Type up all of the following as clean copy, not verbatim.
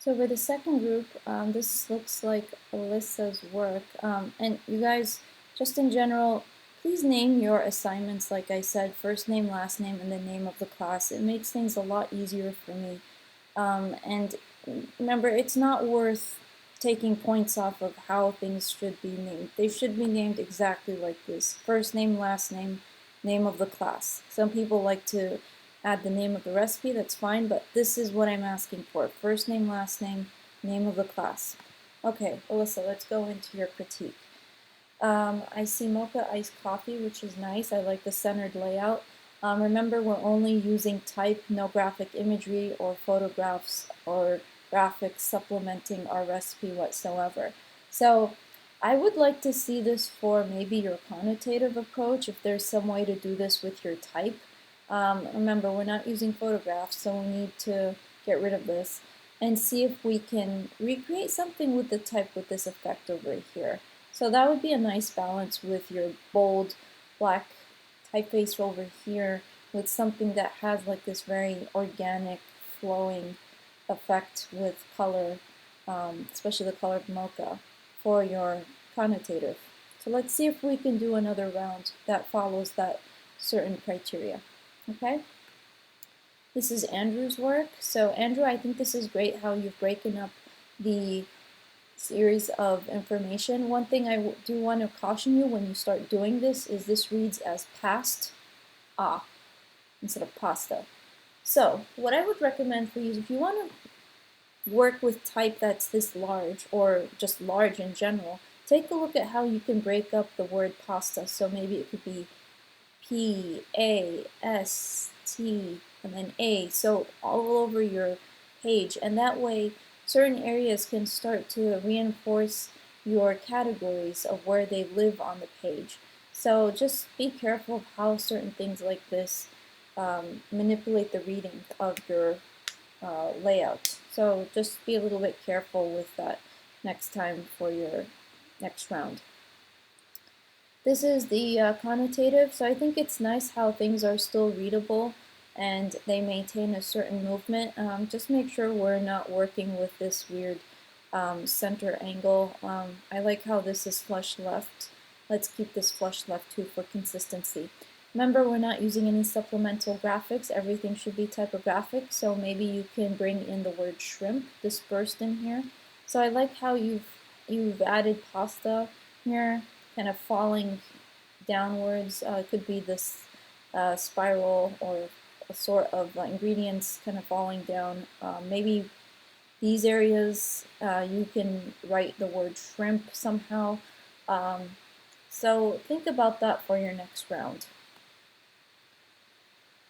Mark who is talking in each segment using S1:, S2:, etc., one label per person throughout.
S1: So for the second group, this looks like Alyssa's work. And you guys, just in general, please name your assignments, like I said, first name, last name, and the name of the class. It makes things a lot easier for me. And remember, it's not worth taking points off of how things should be named. They should be named exactly like this. First name, last name, name of the class. Some people like to add the name of the recipe, that's fine, but this is what I'm asking for. First name, last name, name of the class. Okay, Alyssa, let's go into your critique. I see mocha iced coffee, which is nice. I like the centered layout. Remember, we're only using type, no graphic imagery or photographs or graphics supplementing our recipe whatsoever. So I would like to see this for maybe your connotative approach, if there's some way to do this with your type. Remember, we're not using photographs, so we need to get rid of this and see if we can recreate something with the type with this effect over here. So that would be a nice balance with your bold black typeface over here with something that has like this very organic flowing effect with color, especially the color of mocha for your connotative. So let's see if we can do another round that follows that certain criteria. Okay? This is Andrew's work. So Andrew, I think this is great how you've broken up the series of information. One thing I do want to caution you when you start doing this reads as past instead of pasta. So what I would recommend for you is if you want to work with type that's this large or just large in general, take a look at how you can break up the word pasta. So maybe it could be P-A-S-T and then A, so all over your page, and that way certain areas can start to reinforce your categories of where they live on the page. So just be careful of how certain things like this manipulate the reading of your layout. So just be a little bit careful with that next time for your next round. This is the connotative, so I think it's nice how things are still readable and they maintain a certain movement. Just make sure we're not working with this weird center angle. I like how this is flush left. Let's keep this flush left too for consistency. Remember, we're not using any supplemental graphics. Everything should be typographic, so maybe you can bring in the word shrimp dispersed in here. So I like how you've added pasta here, kind of falling downwards. It could be this spiral or a sort of ingredients kind of falling down. Maybe these areas you can write the word shrimp somehow. So think about that for your next round.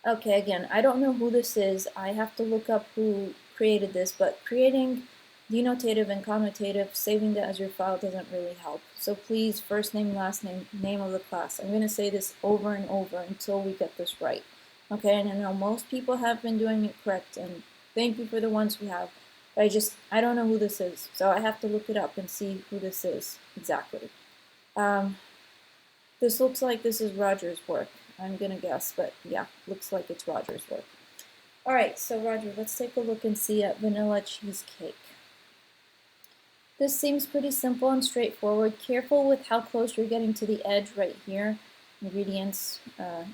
S1: Okay, again, I don't know who this is. I have to look up who created this, but creating denotative and connotative, saving that as your file doesn't really help. So please, first name, last name, name of the class. I'm going to say this over and over until we get this right. Okay, and I know most people have been doing it correct, and thank you for the ones who have. But I don't know who this is, so I have to look it up and see who this is exactly. This looks like this is Roger's work. I'm gonna guess, but yeah, looks like it's Roger's work. All right, so Roger, let's take a look and see at vanilla cheesecake. This seems pretty simple and straightforward. Careful with how close you're getting to the edge right here. Ingredients,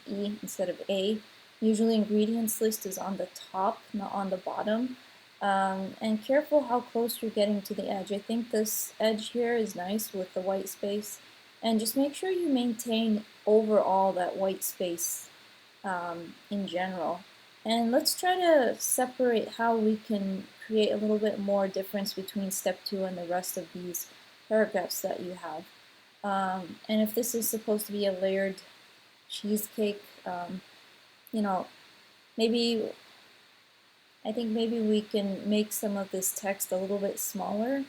S1: E instead of A. Usually ingredients list is on the top, not on the bottom. And careful how close you're getting to the edge. I think this edge here is nice with the white space. And just make sure you maintain overall that white space in general. And let's try to separate how we can create a little bit more difference between step 2 and the rest of these paragraphs that you have. And if this is supposed to be a layered cheesecake, you know, maybe I think maybe we can make some of this text a little bit smaller,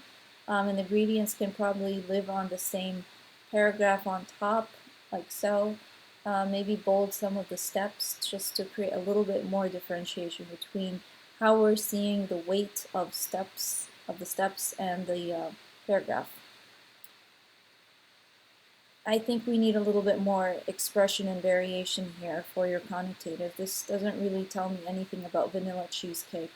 S1: and the ingredients can probably live on the same paragraph on top, like so. Maybe bold some of the steps just to create a little bit more differentiation between how we're seeing the weight of the steps and the paragraph. I think we need a little bit more expression and variation here for your connotative. This doesn't really tell me anything about vanilla cheesecake.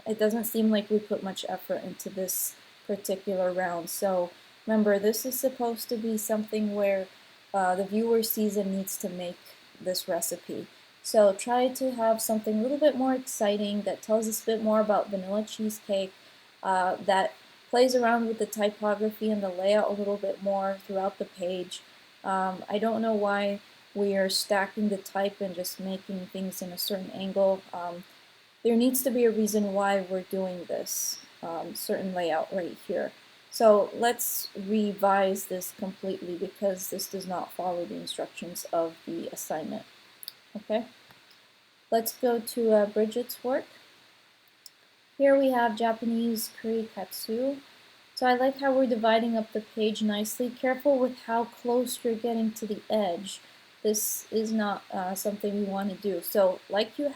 S1: it doesn't seem like we put much effort into this particular round. So remember, this is supposed to be something where the viewer sees and needs to make this recipe. So try to have something a little bit more exciting that tells us a bit more about vanilla cheesecake, that plays around with the typography and the layout a little bit more throughout the page. I don't know why we are stacking the type and just making things in a certain angle. There needs to be a reason why we're doing this certain layout right here. So let's revise this completely because this does not follow the instructions of the assignment. Okay, let's go to Bridget's work. Here we have Japanese curry katsu. So I like how we're dividing up the page nicely. Careful with how close you're getting to the edge. This is not something we want to do. So like here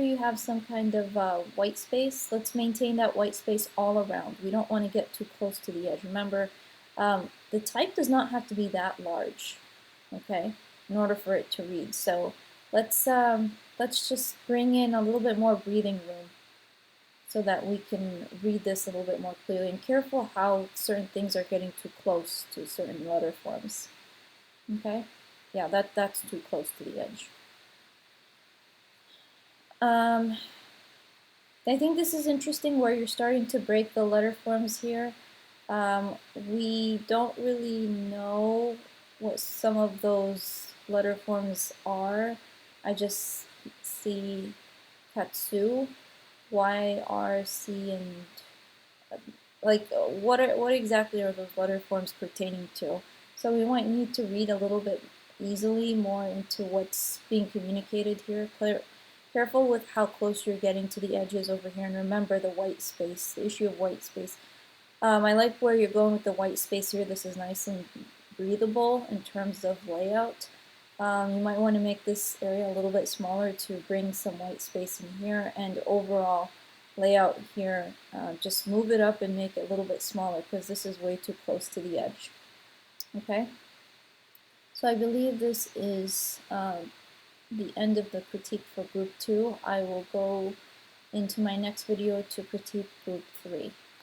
S1: you have some kind of white space. Let's maintain that white space all around. We don't want to get too close to the edge. Remember, the type does not have to be that large, okay, in order for it to read. So let's just bring in a little bit more breathing room so that we can read this a little bit more clearly. And careful how certain things are getting too close to certain letter forms. Okay, yeah, that's too close to the edge. I think this is interesting where you're starting to break the letter forms here. We don't really know what some of those letter forms are. I just see Katsu, Y, R, C, and like what exactly are those letter forms pertaining to? So we might need to read a little bit easily more into what's being communicated here. Careful with how close you're getting to the edges over here, and remember the white space, the issue of white space. I like where you're going with the white space here. This is nice and breathable in terms of layout. You might want to make this area a little bit smaller to bring some white space in here, and overall layout here, just move it up and make it a little bit smaller because this is way too close to the edge. Okay, so I believe this is the end of the critique for group 2. I will go into my next video to critique group 3.